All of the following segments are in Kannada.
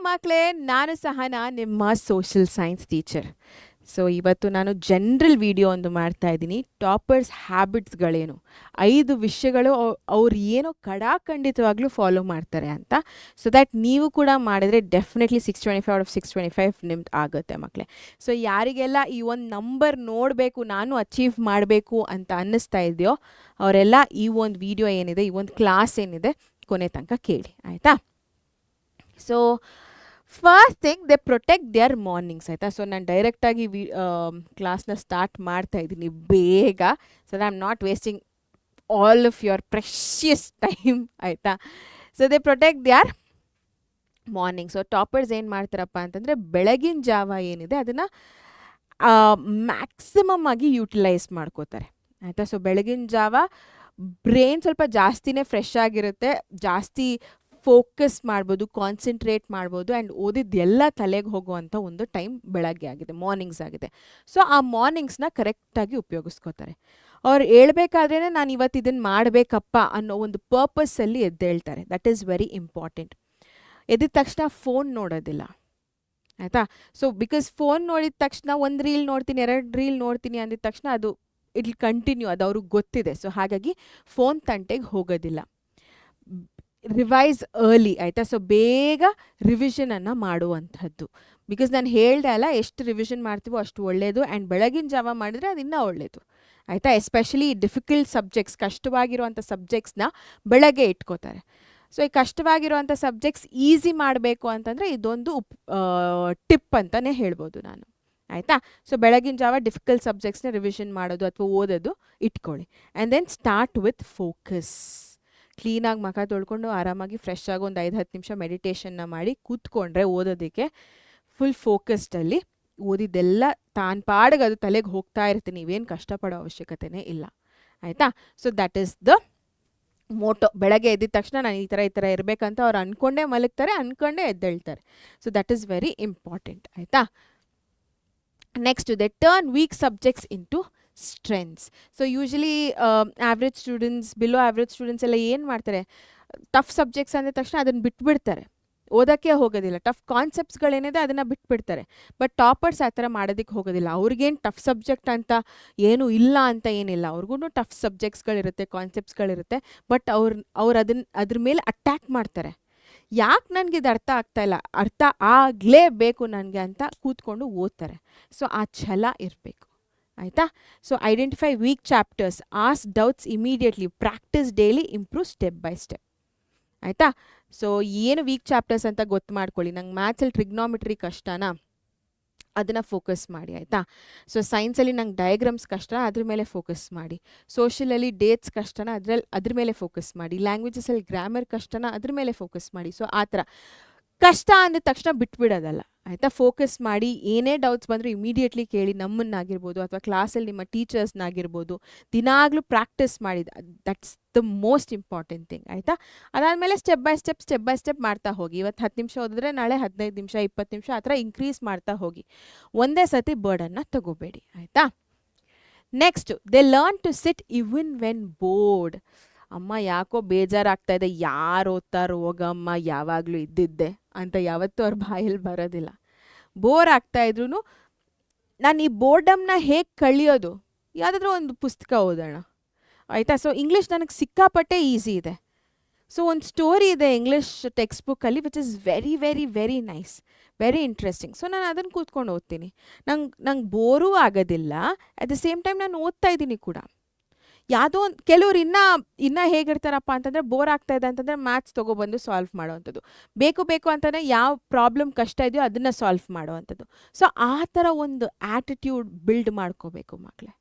ಮಕ್ಕಳೇ, ನಾನು ಸಹನಾ, ನಿಮ್ಮ ಸೋಷಿಯಲ್ ಸೈನ್ಸ್ ಟೀಚರ್. ಸೊ ಇವತ್ತು ನಾನು ಜನರಲ್ ವಿಡಿಯೋ ಒಂದು ಮಾಡ್ತಾ ಇದ್ದೀನಿ. ಟಾಪರ್ಸ್ ಹ್ಯಾಬಿಟ್ಸ್ಗಳೇನು, 5 ವಿಷಯಗಳು ಅವ್ರು ಏನೋ ಖಂಡಿತವಾಗ್ಲೂ ಫಾಲೋ ಮಾಡ್ತಾರೆ ಅಂತ. ಸೊ ದ್ಯಾಟ್ ನೀವು ಕೂಡ ಮಾಡಿದ್ರೆ ಡೆಫಿನೆಟ್ಲಿ 625 ಔಟ್ ಆಫ್ 625 ನಿಮ್ದು ಆಗುತ್ತೆ ಮಕ್ಕಳೇ. ಸೊ ಯಾರಿಗೆಲ್ಲ ಈ ಒಂದು ನಂಬರ್ ನೋಡಬೇಕು, ನಾನು ಅಚೀವ್ ಮಾಡಬೇಕು ಅಂತ ಅನ್ನಿಸ್ತಾ ಇದೆಯೋ ಅವರೆಲ್ಲ ಈ ಒಂದು ವಿಡಿಯೋ ಏನಿದೆ, ಈ ಒಂದು ಕ್ಲಾಸ್ ಏನಿದೆ, ಕೊನೆ ತನಕ ಕೇಳಿ, ಆಯಿತಾ? So first thing, they protect their mornings, ಆಯಿತಾ? ಸೊ ನಾನು ಡೈರೆಕ್ಟಾಗಿ ಕ್ಲಾಸ್ನ ಸ್ಟಾರ್ಟ್ ಮಾಡ್ತಾ ಇದ್ದೀನಿ ಬೇಗ. So I am not wasting all of your precious time, ಆಯಿತಾ? So they protect their morning. So toppers ಏನು ಮಾಡ್ತಾರಪ್ಪ ಅಂತಂದರೆ, ಬೆಳಗಿನ ಜಾವ ಏನಿದೆ ಅದನ್ನು ಮ್ಯಾಕ್ಸಿಮಮ್ ಆಗಿ ಯೂಟಿಲೈಸ್ ಮಾಡ್ಕೋತಾರೆ, ಆಯಿತಾ? ಸೊ ಬೆಳಗಿನ ಜಾವ ಬ್ರೈನ್ ಸ್ವಲ್ಪ ಜಾಸ್ತಿನೇ ಫ್ರೆಶ್ ಆಗಿರುತ್ತೆ, ಜಾಸ್ತಿ ಫೋಕಸ್ ಮಾಡ್ಬೋದು, ಕಾನ್ಸಂಟ್ರೇಟ್ ಮಾಡ್ಬೋದು, ಆ್ಯಂಡ್ ಓದಿದ್ದೆಲ್ಲ ತಲೆಗೆ ಹೋಗುವಂಥ ಒಂದು ಟೈಮ್ ಬೆಳಗ್ಗೆ ಆಗಿದೆ, ಮಾರ್ನಿಂಗ್ಸ್ ಆಗಿದೆ. ಸೊ ಆ ಮಾರ್ನಿಂಗ್ಸ್ನ ಕರೆಕ್ಟಾಗಿ ಉಪಯೋಗಿಸ್ಕೋತಾರೆ. ಅವ್ರು ಹೇಳ್ಬೇಕಾದ್ರೇ ನಾನು ಇವತ್ತು ಇದನ್ನು ಮಾಡಬೇಕಪ್ಪ ಅನ್ನೋ ಒಂದು ಪರ್ಪಸ್ಸಲ್ಲಿ ಎದ್ದೇಳ್ತಾರೆ. That is very important. ಎದ್ದ ತಕ್ಷಣ ಫೋನ್ ನೋಡೋದಿಲ್ಲ, ಆಯಿತಾ? ಸೊ ಬಿಕಾಸ್ ಫೋನ್ ನೋಡಿದ ತಕ್ಷಣ 1 ರೀಲ್ ನೋಡ್ತೀನಿ, 2 ರೀಲ್ ನೋಡ್ತೀನಿ ಅಂದಿದ ತಕ್ಷಣ ಅದು ಇಟ್ ವಿಲ್ ಕಂಟಿನ್ಯೂ, ಅದು ಅವ್ರಿಗೆ ಗೊತ್ತಿದೆ. ಸೊ ಹಾಗಾಗಿ ಫೋನ್ ತಂಟೆಗೆ ಹೋಗೋದಿಲ್ಲ. ರಿವೈಸ್ ಅರ್ಲಿ, ಆಯಿತಾ? ಸೊ ಬೇಗ ರಿವಿಷನನ್ನು ಮಾಡುವಂಥದ್ದು. ಬಿಕಾಸ್ ನಾನು ಹೇಳ್ದೆ ಅಲ್ಲ, ಎಷ್ಟು ರಿವಿಷನ್ ಮಾಡ್ತೀವೋ ಅಷ್ಟು ಒಳ್ಳೆಯದು, ಆ್ಯಂಡ್ ಬೆಳಗಿನ ಜಾವ ಮಾಡಿದ್ರೆ ಅದು ಇನ್ನೂ ಒಳ್ಳೆಯದು, ಆಯಿತಾ? ಎಸ್ಪೆಷಲಿ ಡಿಫಿಕಲ್ಟ್ ಸಬ್ಜೆಕ್ಟ್ಸ್, ಕಷ್ಟವಾಗಿರುವಂಥ ಸಬ್ಜೆಕ್ಟ್ಸ್ನ ಬೆಳಗ್ಗೆ ಇಟ್ಕೋತಾರೆ. ಸೊ ಈ ಕಷ್ಟವಾಗಿರುವಂಥ ಸಬ್ಜೆಕ್ಟ್ಸ್ ಈಸಿ ಮಾಡಬೇಕು ಅಂತಂದರೆ ಇದೊಂದು ಟಿಪ್ ಅಂತಲೇ ಹೇಳ್ಬೋದು ನಾನು, ಆಯಿತಾ? ಸೊ ಬೆಳಗಿನ ಜಾವ ಡಿಫಿಕಲ್ಟ್ ಸಬ್ಜೆಕ್ಟ್ಸ್ನ ರಿವಿಷನ್ ಮಾಡೋದು ಅಥವಾ ಓದೋದು ಇಟ್ಕೊಳ್ಳಿ. And then start with focus. ಕ್ಲೀನಾಗಿ ಮುಖ ತೊಳ್ಕೊಂಡು ಆರಾಮಾಗಿ ಫ್ರೆಶ್ ಆಗಿ ಒಂದು 5-10 ನಿಮಿಷ ಮೆಡಿಟೇಷನ್ನ ಮಾಡಿ ಕೂತ್ಕೊಂಡ್ರೆ ಓದೋದಕ್ಕೆ ಫುಲ್ ಫೋಕಸ್ಡಲ್ಲಿ ಓದಿದ್ದೆಲ್ಲ ತಾನು ಪಾಡಿಗೆ ಅದು ತಲೆಗೆ ಹೋಗ್ತಾ ಇರುತ್ತೆ, ನೀವೇನು ಕಷ್ಟಪಡೋ ಅವಶ್ಯಕತೆನೇ ಇಲ್ಲ, ಆಯಿತಾ? So that is the motto. ಬೆಳಗ್ಗೆ ಎದ್ದಿದ ತಕ್ಷಣ ನಾನು ಈ ಥರ ಇರಬೇಕಂತ ಅವ್ರು ಅಂದ್ಕೊಂಡೇ ಮಲಗ್ತಾರೆ, ಅಂದ್ಕೊಂಡೇ ಎದ್ದೇಳ್ತಾರೆ. So that is very important, ಆಯಿತಾ? Next, they turn weak subjects into strengths. So usually average students, below average students ಎಲ್ಲ ಏನು ಮಾಡ್ತಾರೆ, ಟಫ್ ಸಬ್ಜೆಕ್ಟ್ಸ್ ಅಂದ ತಕ್ಷಣ ಅದನ್ನು ಬಿಟ್ಬಿಡ್ತಾರೆ, ಓದೋಕ್ಕೆ ಹೋಗೋದಿಲ್ಲ. ಟಫ್ ಕಾನ್ಸೆಪ್ಟ್ಸ್ಗಳೇನಿದೆ ಅದನ್ನು ಬಿಟ್ಬಿಡ್ತಾರೆ. ಬಟ್ ಟಾಪರ್ಸ್ ಆ ಥರ ಮಾಡೋದಕ್ಕೆ ಹೋಗೋದಿಲ್ಲ. ಅವ್ರಿಗೇನು ಟಫ್ ಸಬ್ಜೆಕ್ಟ್ ಅಂತ ಏನೂ ಇಲ್ಲ ಅಂತ ಏನಿಲ್ಲ, ಅವ್ರಿಗೂ ಟಫ್ ಸಬ್ಜೆಕ್ಟ್ಸ್ಗಳಿರುತ್ತೆ, ಕಾನ್ಸೆಪ್ಟ್ಸ್ಗಳಿರುತ್ತೆ. ಬಟ್ ಅವ್ರು ಅದ್ರ ಮೇಲೆ ಅಟ್ಯಾಕ್ ಮಾಡ್ತಾರೆ. ಯಾಕೆ ನನಗೆ ಇದು ಅರ್ಥ ಆಗ್ತಾಯಿಲ್ಲ, ಅರ್ಥ ಆಗಲೇಬೇಕು ನನಗೆ ಅಂತ ಕೂತ್ಕೊಂಡು ಓದ್ತಾರೆ. ಸೊ ಆ ಛಲ ಇರಬೇಕು, ಆಯಿತಾ? So identify weak chapters, ask doubts immediately, practise daily, improve step by step, ಆಯಿತಾ? ಸೊ ಏನು ವೀಕ್ ಚಾಪ್ಟರ್ಸ್ ಅಂತ ಗೊತ್ತು ಮಾಡ್ಕೊಳ್ಳಿ. ನಂಗೆ ಮ್ಯಾಥ್ಸಲ್ಲಿ ಟ್ರಿಗ್ನಾಮೆಟ್ರಿ ಕಷ್ಟನಾ, ಅದನ್ನು ಫೋಕಸ್ ಮಾಡಿ, ಆಯಿತಾ? ಸೊ ಸೈನ್ಸಲ್ಲಿ ನಂಗೆ ಡಯಾಗ್ರಾಮ್ಸ್ ಕಷ್ಟ, ಅದ್ರ ಮೇಲೆ ಫೋಕಸ್ ಮಾಡಿ. ಸೋಷಿಯಲಲ್ಲಿ ಡೇಟ್ಸ್ ಕಷ್ಟನ, ಅದ್ರ ಮೇಲೆ ಫೋಕಸ್ ಮಾಡಿ. ಲ್ಯಾಂಗ್ವೇಜಸಲ್ಲಿ ಗ್ರಾಮರ್ ಕಷ್ಟನ, ಅದ್ರ ಮೇಲೆ ಫೋಕಸ್ ಮಾಡಿ. ಸೊ ಆ ಥರ ಕಷ್ಟ ಅಂದ ತಕ್ಷಣ ಬಿಟ್ಬಿಡೋದಲ್ಲ, ಆಯಿತಾ? ಫೋಕಸ್ ಮಾಡಿ. ಏನೇ ಡೌಟ್ಸ್ ಬಂದರೂ ಇಮಿಡಿಯೇಟ್ಲಿ ಕೇಳಿ, ನಮ್ಮನ್ನಾಗಿರ್ಬೋದು ಅಥವಾ ಕ್ಲಾಸಲ್ಲಿ ನಿಮ್ಮ ಟೀಚರ್ಸ್ನಾಗಿರ್ಬೋದು. ದಿನಾಗಲೂ ಪ್ರಾಕ್ಟೀಸ್ ಮಾಡಿ, that's the most important thing, ಆಯಿತಾ? ಅದಾದಮೇಲೆ ಸ್ಟೆಪ್ ಬೈ ಸ್ಟೆಪ್ ಮಾಡ್ತಾ ಹೋಗಿ. ಇವತ್ತು 10 ನಿಮಿಷ ಓದಿದ್ರೆ ನಾಳೆ 15 ನಿಮಿಷ, 20 ನಿಮಿಷ, ಆ ಥರ ಇನ್ಕ್ರೀಸ್ ಮಾಡ್ತಾ ಹೋಗಿ. ಒಂದೇ ಸತಿ ಬರ್ಡನ್ನು ತಗೋಬೇಡಿ, ಆಯಿತಾ? Next, they learn to sit even when bored. ಅಮ್ಮ ಯಾಕೋ ಬೇಜಾರಾಗ್ತಾ ಇದೆ, ಯಾರು ಓದ್ತಾರೋ ಹೋಗಮ್ಮ, ಯಾವಾಗಲೂ ಇದ್ದಿದ್ದೆ ಅಂತ ಯಾವತ್ತೂ ಅವ್ರ ಬಾಯಲ್ಲಿ ಬರೋದಿಲ್ಲ. ಬೋರ್ ಆಗ್ತಾ ಇದ್ರೂ ನಾನು ಈ ಬೋರ್ಡಮ್ನ ಹೇಗೆ ಕಳಿಯೋದು, ಯಾವುದಾದ್ರೂ ಒಂದು ಪುಸ್ತಕ ಓದೋಣ, ಆಯಿತಾ? ಸೊ ಇಂಗ್ಲೀಷ್ ನನಗೆ ಸಿಕ್ಕಾಪಟ್ಟೆ ಈಸಿ ಇದೆ. ಸೊ ಒಂದು ಸ್ಟೋರಿ ಇದೆ ಇಂಗ್ಲೀಷ್ ಟೆಕ್ಸ್ಟ್ ಬುಕ್ಕಲ್ಲಿ which is very very very nice, very interesting. So ನಾನು ಅದನ್ನು ಕೂತ್ಕೊಂಡು ಓದ್ತೀನಿ. ನಂಗೆ ಬೋರೂ ಆಗೋದಿಲ್ಲ, ಅಟ್ ದ ಸೇಮ್ ಟೈಮ್ ನಾನು ಓದ್ತಾ ಇದ್ದೀನಿ ಕೂಡ. ಯಾವುದೋ ಒಂದು ಕೆಲವ್ರು ಇನ್ನೂ ಹೇಗಿರ್ತಾರಪ್ಪ ಅಂತಂದರೆ, ಬೋರ್ ಆಗ್ತಾ ಇದೆ ಅಂತಂದರೆ ಮ್ಯಾಥ್ಸ್ ತೊಗೊಬಂದು ಸಾಲ್ವ್ ಮಾಡೋವಂಥದ್ದು, ಬೇಕು ಅಂತಂದರೆ ಯಾವ ಪ್ರಾಬ್ಲಮ್ ಕಷ್ಟ ಇದೆಯೋ ಅದನ್ನು ಸಾಲ್ವ್ ಮಾಡೋವಂಥದ್ದು. ಸೊ ಆ ಥರ ಒಂದು ಆ್ಯಟಿಟ್ಯೂಡ್ ಬಿಲ್ಡ್ ಮಾಡ್ಕೋಬೇಕು ಮಕ್ಕಳೇ,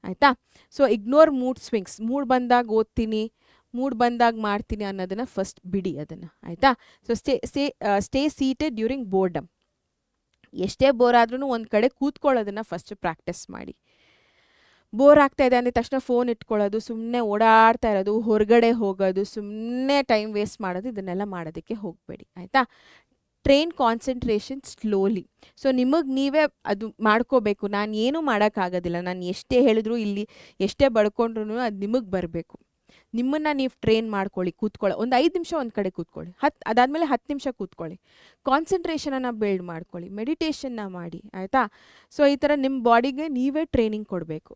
ಆಯಿತಾ? So ignore mood swings. Mood ಬಂದಾಗ ಓದ್ತೀನಿ, ಮೂಡ್ ಬಂದಾಗ ಮಾಡ್ತೀನಿ ಅನ್ನೋದನ್ನು ಫಸ್ಟ್ ಬಿಡಿ, ಅದನ್ನು, ಆಯಿತಾ? So stay seated during boredom. ಎಷ್ಟೇ ಬೋರ್ ಆದ್ರೂ ಒಂದು ಕಡೆ ಕೂತ್ಕೊಳ್ಳೋದನ್ನು ಫಸ್ಟ್ ಪ್ರಾಕ್ಟೀಸ್ ಮಾಡಿ. ಬೋರ್ ಆಗ್ತಾ ಇದೆ ಅಂದ ತಕ್ಷಣ ಫೋನ್ ಇಟ್ಕೊಳ್ಳೋದು, ಸುಮ್ಮನೆ ಓಡಾಡ್ತಾ ಇರೋದು, ಹೊರಗಡೆ ಹೋಗೋದು, ಸುಮ್ಮನೆ ಟೈಮ್ ವೇಸ್ಟ್ ಮಾಡೋದು, ಇದನ್ನೆಲ್ಲ ಮಾಡೋದಕ್ಕೆ ಹೋಗಬೇಡಿ, ಆಯಿತಾ? Train concentration slowly. ಸೊ ನಿಮಗೆ ನೀವೇ ಅದು ಮಾಡ್ಕೋಬೇಕು. ನಾನು ಏನೂ ಮಾಡೋಕ್ಕಾಗೋದಿಲ್ಲ, ನಾನು ಎಷ್ಟೇ ಹೇಳಿದ್ರು, ಇಲ್ಲಿ ಎಷ್ಟೇ ಬಡ್ಕೊಂಡ್ರೂ ಅದು ನಿಮಗೆ ಬರಬೇಕು. ನಿಮ್ಮನ್ನು ನೀವು ಟ್ರೈನ್ ಮಾಡ್ಕೊಳ್ಳಿ. ಕೂತ್ಕೊಳ್ಳಿ, ಒಂದು 5 ನಿಮಿಷ ಒಂದು ಕಡೆ ಕೂತ್ಕೊಳ್ಳಿ, ಅದಾದಮೇಲೆ 10 ನಿಮಿಷ ಕೂತ್ಕೊಳ್ಳಿ, ಕಾನ್ಸಂಟ್ರೇಷನನ್ನು ಬಿಲ್ಡ್ ಮಾಡ್ಕೊಳ್ಳಿ, ಮೆಡಿಟೇಷನ್ನ ಮಾಡಿ, ಆಯಿತಾ. ಸೊ ಈ ಥರ ನಿಮ್ಮ ಬಾಡಿಗೆ ನೀವೇ ಟ್ರೈನಿಂಗ್ ಕೊಡಬೇಕು,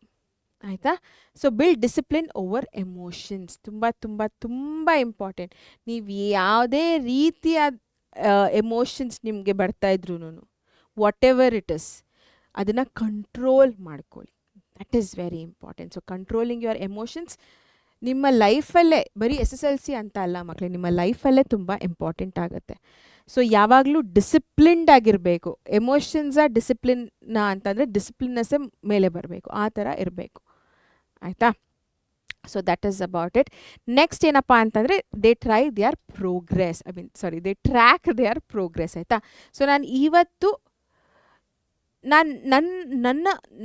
ಆಯಿತಾ. So build discipline over emotions, ತುಂಬ ತುಂಬ ತುಂಬ ಇಂಪಾರ್ಟೆಂಟ್. ನೀವು ಯಾವುದೇ ರೀತಿಯ ಎಮೋಷನ್ಸ್ ನಿಮಗೆ ಬರ್ತಾ ಇದ್ರೂ, ವಾಟ್ ಎವರ್ ಇಟ್ ಇಸ್, ಅದನ್ನು ಕಂಟ್ರೋಲ್ ಮಾಡ್ಕೊಳ್ಳಿ. That is very important. So controlling your emotions ನಿಮ್ಮ ಲೈಫಲ್ಲೇ, ಬರೀ SSLC ಅಂತ ಅಲ್ಲ ಮಕ್ಕಳೇ, ನಿಮ್ಮ ಲೈಫಲ್ಲೇ ತುಂಬ ಇಂಪಾರ್ಟೆಂಟ್ ಆಗುತ್ತೆ. ಸೊ ಯಾವಾಗಲೂ ಡಿಸಿಪ್ಲಿನ್ಡ್ ಆಗಿರಬೇಕು. ಎಮೋಷನ್ಸ ಡಿಸಿಪ್ಲಿನ್ನ ಅಂತಂದರೆ ಡಿಸಿಪ್ಲಿನ್ನಸ್ಸೇ ಮೇಲೆ ಬರಬೇಕು, ಆ ಥರ ಇರಬೇಕು, ಆಯಿತಾ. So that is about it. Next ಏನಪ್ಪ ಅಂತಂದರೆ ದೇ ಟ್ರ್ಯಾಕ್ ದೇರ್ ಪ್ರೋಗ್ರೆಸ್, ಆಯಿತಾ. ಸೊ ನಾನು ಇವತ್ತು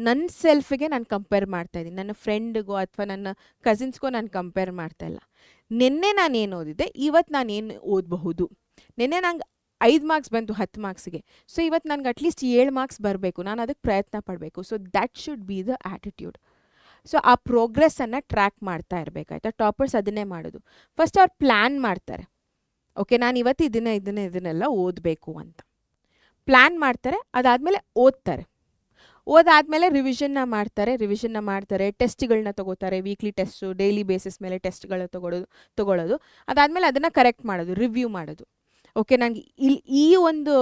ನನ್ನ ಸೆಲ್ಫಿಗೆ ನಾನು ಕಂಪೇರ್ ಮಾಡ್ತಾಯಿದ್ದೀನಿ, ನನ್ನ ಫ್ರೆಂಡ್ಗೋ ಅಥವಾ ನನ್ನ ಕಸಿನ್ಸ್ಗೋ ನಾನು ಕಂಪೇರ್ ಮಾಡ್ತಾ ಇಲ್ಲ. ನಿನ್ನೆ ನಾನು ಏನು ಓದಿದ್ದೆ, ಇವತ್ತು ನಾನು ಏನು ಓದಬಹುದು. ನಿನ್ನೆ ನಂಗೆ 5 ಮಾರ್ಕ್ಸ್ ಬಂತು 10 ಮಾರ್ಕ್ಸ್ಗೆ, ಸೊ ಇವತ್ತು ನನಗೆ ಅಟ್ಲೀಸ್ಟ್ 7 ಮಾರ್ಕ್ಸ್ ಬರಬೇಕು, ನಾನು ಅದಕ್ಕೆ ಪ್ರಯತ್ನ ಪಡಬೇಕು. So that should be the attitude. So ಆ ಪ್ರೋಗ್ರೆಸ್ಸನ್ನು ಟ್ರ್ಯಾಕ್ ಮಾಡ್ತಾ ಇರಬೇಕಾಯ್ತಾ. ಟಾಪರ್ಸ್ ಅದನ್ನೇ ಮಾಡೋದು. ಫಸ್ಟ್ ಅವ್ರು ಪ್ಲ್ಯಾನ್ ಮಾಡ್ತಾರೆ, ಓಕೆ ನಾನು ಇವತ್ತು ಇದನ್ನೆಲ್ಲ ಓದಬೇಕು ಅಂತ ಪ್ಲ್ಯಾನ್ ಮಾಡ್ತಾರೆ. ಅದಾದಮೇಲೆ ಓದಾದಮೇಲೆ ರಿವಿಷನ್ನ ಮಾಡ್ತಾರೆ, ಟೆಸ್ಟ್ಗಳನ್ನ ತೊಗೋತಾರೆ, ವೀಕ್ಲಿ ಟೆಸ್ಟು, ಡೈಲಿ ಬೇಸಿಸ್ ಮೇಲೆ ಟೆಸ್ಟ್ಗಳು ತೊಗೊಳ್ಳೋದು. ಅದಾದಮೇಲೆ ಅದನ್ನು ಕರೆಕ್ಟ್ ಮಾಡೋದು, ರಿವ್ಯೂ ಮಾಡೋದು. ಓಕೆ, ನನಗೆ ಈ ಒಂದು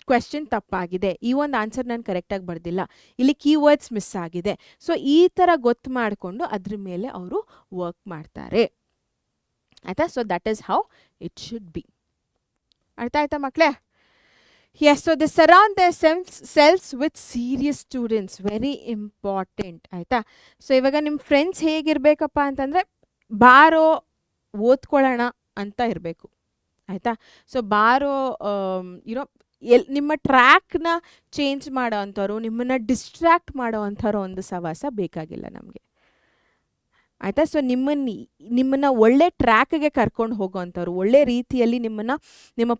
ಕ್ವೆಶ್ಚನ್ ತಪ್ಪಾಗಿದೆ, ಈ ಒಂದು ಆನ್ಸರ್ ನಾನು ಕರೆಕ್ಟಾಗಿ ಬರ್ದಿಲ್ಲ, ಇಲ್ಲಿ ಕೀವರ್ಡ್ಸ್ ಮಿಸ್ ಆಗಿದೆ. ಸೊ ಈ ಥರ ಗೊತ್ತು ಮಾಡಿಕೊಂಡು ಅದ್ರ ಮೇಲೆ ಅವರು ವರ್ಕ್ ಮಾಡ್ತಾರೆ, ಆಯಿತಾ. So that is how it should be. ಅರ್ಥ ಆಯ್ತಾ ಮಕ್ಕಳೇ? Yes. So they surround their selves with serious students, very important, ಆಯಿತಾ. ಸೊ ಇವಾಗ ನಿಮ್ಮ ಫ್ರೆಂಡ್ಸ್ ಹೇಗಿರಬೇಕಪ್ಪ ಅಂತಂದರೆ, ಬಾರೋ ಓದ್ಕೊಳ್ಳೋಣ ಅಂತ ಇರಬೇಕು, ಆಯಿತಾ. ಸೊ ಬಾರೋ ನಿಮ್ಮ ಟ್ರ್ಯಾಕ್ನ ಚೇಂಜ್ ಮಾಡೋ ಅಂಥವ್ರು, ನಿಮ್ಮನ್ನು ಡಿಸ್ಟ್ರ್ಯಾಕ್ಟ್ ಮಾಡೋ ಅಂಥವ್ರು ಒಂದು ಸವಾಸ ಬೇಕಾಗಿಲ್ಲ ನಮಗೆ, ಆಯಿತಾ. ಸೊ ನಿಮ್ಮನ್ನು ಒಳ್ಳೆ ಟ್ರ್ಯಾಕ್ಗೆ ಕರ್ಕೊಂಡು ಹೋಗೋವಂಥವ್ರು, ಒಳ್ಳೆ ರೀತಿಯಲ್ಲಿ ನಿಮ್ಮ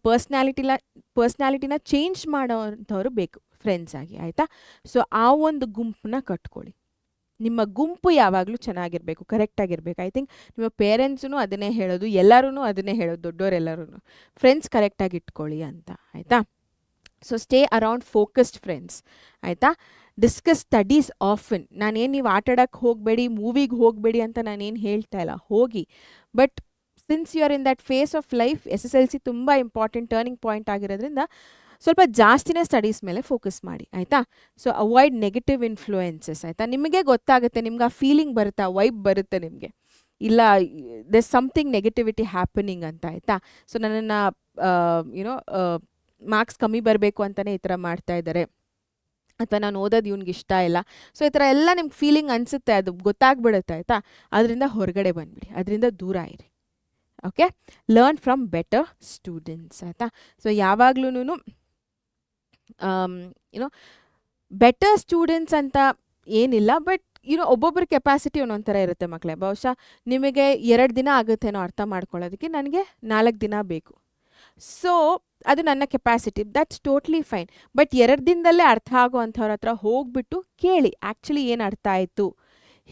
ಪರ್ಸ್ನಾಲಿಟಿನ ಚೇಂಜ್ ಮಾಡೋ ಅಂಥವ್ರು ಬೇಕು ಫ್ರೆಂಡ್ಸ್ ಆಗಿ, ಆಯಿತಾ. ಸೊ ಆ ಒಂದು ಗುಂಪನ್ನ ಕಟ್ಕೊಳ್ಳಿ. ನಿಮ್ಮ ಗುಂಪು ಯಾವಾಗಲೂ ಚೆನ್ನಾಗಿರಬೇಕು, ಕರೆಕ್ಟಾಗಿರ್ಬೇಕು. ಐ ಥಿಂಕ್ ನಿಮ್ಮ ಪೇರೆಂಟ್ಸೂ ಅದನ್ನೇ ಹೇಳೋದು, ಎಲ್ಲರೂ ಅದನ್ನೇ ಹೇಳೋದು, ದೊಡ್ಡವರೆಲ್ಲರೂ ಫ್ರೆಂಡ್ಸ್ ಕರೆಕ್ಟಾಗಿ ಇಟ್ಕೊಳ್ಳಿ ಅಂತ, ಆಯಿತಾ. So stay around focused friends, ಆಯಿತಾ. Discuss studies often. ನಾನೇನು ನೀವು ಆಟಾಡೋಕ್ಕೆ ಹೋಗಬೇಡಿ, ಮೂವಿಗೆ ಹೋಗಬೇಡಿ ಅಂತ ನಾನೇನು ಹೇಳ್ತಾ ಇಲ್ಲ, ಹೋಗಿ. But since you are in that phase of life, SSLC ತುಂಬ ಇಂಪಾರ್ಟೆಂಟ್ ಟರ್ನಿಂಗ್ ಪಾಯಿಂಟ್ ಆಗಿರೋದ್ರಿಂದ ಸ್ವಲ್ಪ ಜಾಸ್ತಿನೇ ಸ್ಟಡೀಸ್ ಮೇಲೆ ಫೋಕಸ್ ಮಾಡಿ, ಆಯಿತಾ. ಸೊ ಅವಾಯ್ಡ್ ನೆಗೆಟಿವ್ ಇನ್ಫ್ಲೂಯೆನ್ಸಸ್, ಆಯಿತಾ. ನಿಮಗೆ ಗೊತ್ತಾಗುತ್ತೆ, ನಿಮ್ಗೆ ಆ ಫೀಲಿಂಗ್ ಬರುತ್ತೆ, ಆ ವೈಬ್ ಬರುತ್ತೆ ನಿಮಗೆ, ಇಲ್ಲ ದೇರ್ ಸಮಥಿಂಗ್ ನೆಗೆಟಿವಿಟಿ ಹ್ಯಾಪನಿಂಗ್ ಅಂತ, ಆಯಿತಾ. ಸೊ ನನ್ನನ್ನು ಮಾರ್ಕ್ಸ್ ಕಮ್ಮಿ ಬರಬೇಕು ಅಂತಲೇ ಈ ಥರ ಮಾಡ್ತಾ ಇದ್ದಾರೆ, ಅಥವಾ ನಾನು ಓದೋದು ಇವ್ನಿಗೆ ಇಷ್ಟ ಇಲ್ಲ. ಸೊ ಈ ಥರ ಎಲ್ಲ ನಿಮ್ಗೆ ಫೀಲಿಂಗ್ ಅನಿಸುತ್ತೆ, ಅದು ಗೊತ್ತಾಗ್ಬಿಡುತ್ತೆ, ಆಯಿತಾ. ಅದರಿಂದ ಹೊರಗಡೆ ಬಂದುಬಿಡಿ, ಅದರಿಂದ ದೂರ ಇರಿ, okay. Learn from better students, ಆಯಿತಾ. ಸೊ ಯಾವಾಗ್ಲೂ ಬೆಟರ್ ಸ್ಟೂಡೆಂಟ್ಸ್ ಅಂತ ಏನಿಲ್ಲ, ಬಟ್ ಒಬ್ಬೊಬ್ಬರ ಕೆಪಾಸಿಟಿ ಒಂದೊಂದು ಥರ ಇರುತ್ತೆ ಮಕ್ಕಳೇ. ಬಹುಶಃ ನಿಮಗೆ 2 ದಿನ ಆಗುತ್ತೇನೋ ಅರ್ಥ ಮಾಡ್ಕೊಳ್ಳೋದಕ್ಕೆ, ನನಗೆ 4 ದಿನ ಬೇಕು. ಸೊ ಅದು ನನ್ನ capacity, that's totally fine. But 2 ದಿನದಲ್ಲೇ ಅರ್ಥ ಆಗೋ ಅಂಥವ್ರ ಹತ್ರ ಹೋಗ್ಬಿಟ್ಟು ಕೇಳಿ, ಆ್ಯಕ್ಚುಲಿ ಏನು ಅರ್ಥ ಆಯಿತು,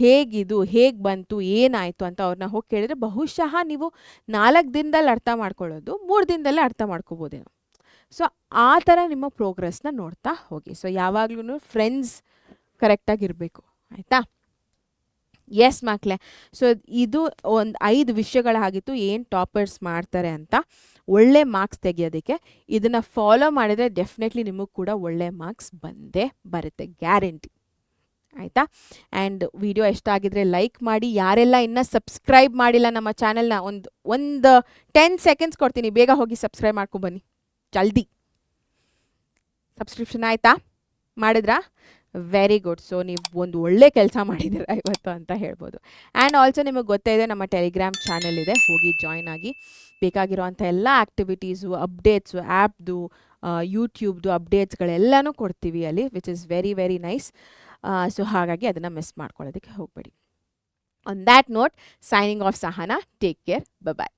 ಹೇಗೆ ಬಂತು, ಏನಾಯಿತು ಅಂತ ಅವ್ರನ್ನ ಹೋಗಿ ಕೇಳಿದ್ರೆ ಬಹುಶಃ ನೀವು 4 ದಿನದಲ್ಲಿ ಅರ್ಥ ಮಾಡ್ಕೊಳ್ಳೋದು 3 ದಿನದಲ್ಲೇ ಅರ್ಥ ಮಾಡ್ಕೋಬೋದೇನೋ. ಸೊ ಆ ಥರ ನಿಮ್ಮ ಪ್ರೋಗ್ರೆಸ್ನ ನೋಡ್ತಾ ಹೋಗಿ. ಸೊ ಯಾವಾಗ್ಲೂ ಫ್ರೆಂಡ್ಸ್ ಕರೆಕ್ಟಾಗಿರಬೇಕು, ಆಯಿತಾ. ಎಸ್ ಮಕ್ಕಳೇ. ಸೊ ಇದು ಒಂದು 5 ವಿಷಯಗಳಾಗಿತ್ತು ಏನು ಟಾಪರ್ಸ್ ಮಾಡ್ತಾರೆ ಅಂತ ಒಳ್ಳೆ ಮಾರ್ಕ್ಸ್ ತೆಗಿಯೋದಕ್ಕೆ. ಇದನ್ನು ಫಾಲೋ ಮಾಡಿದರೆ ಡೆಫಿನೆಟ್ಲಿ ನಿಮಗೆ ಕೂಡ ಒಳ್ಳೆ ಮಾರ್ಕ್ಸ್ ಬಂದೇ ಬರುತ್ತೆ, ಗ್ಯಾರಂಟಿ, ಆಯಿತಾ. ಆ್ಯಂಡ್ ವಿಡಿಯೋ ಇಷ್ಟ ಆಗಿದ್ರೆ ಲೈಕ್ ಮಾಡಿ. ಯಾರೆಲ್ಲ ಇನ್ನೂ ಸಬ್ಸ್ಕ್ರೈಬ್ ಮಾಡಿಲ್ಲ ನಮ್ಮ ಚಾನಲ್ನ, ಒಂದು 10 ಸೆಕೆಂಡ್ಸ್ ಕೊಡ್ತೀನಿ, ಬೇಗ ಹೋಗಿ ಸಬ್ಸ್ಕ್ರೈಬ್ ಮಾಡ್ಕೊಬನ್ನಿ, ಜಲ್ದಿ. ಸಬ್ಸ್ಕ್ರಿಪ್ಷನ್ ಆಯಿತಾ, ಮಾಡಿದ್ರಾ? Very good. ಸೊ ನೀವು ಒಂದು ಒಳ್ಳೆ ಕೆಲಸ ಮಾಡಿದ್ದೀರಾ ಇವತ್ತು ಅಂತ ಹೇಳ್ಬೋದು. ಆ್ಯಂಡ್ ಆಲ್ಸೋ ನಿಮಗೆ ಗೊತ್ತೇ ಇದೆ, ನಮ್ಮ ಟೆಲಿಗ್ರಾಮ್ ಚಾನಲ್ ಇದೆ, ಹೋಗಿ ಜಾಯ್ನ್ ಆಗಿ. ಬೇಕಾಗಿರೋವಂಥ ಎಲ್ಲ ಆ್ಯಕ್ಟಿವಿಟೀಸು, ಅಪ್ಡೇಟ್ಸು, ಆ್ಯಪ್ದು, ಯೂಟ್ಯೂಬ್ದು ಅಪ್ಡೇಟ್ಸ್ಗಳೆಲ್ಲನೂ ಕೊಡ್ತೀವಿ ಅಲ್ಲಿ, which is very very nice. So ಹಾಗಾಗಿ ಅದನ್ನು ಮಿಸ್ ಮಾಡ್ಕೊಳ್ಳೋದಕ್ಕೆ ಹೋಗಬೇಡಿ. On that note, signing off Sahana. Take care, bye.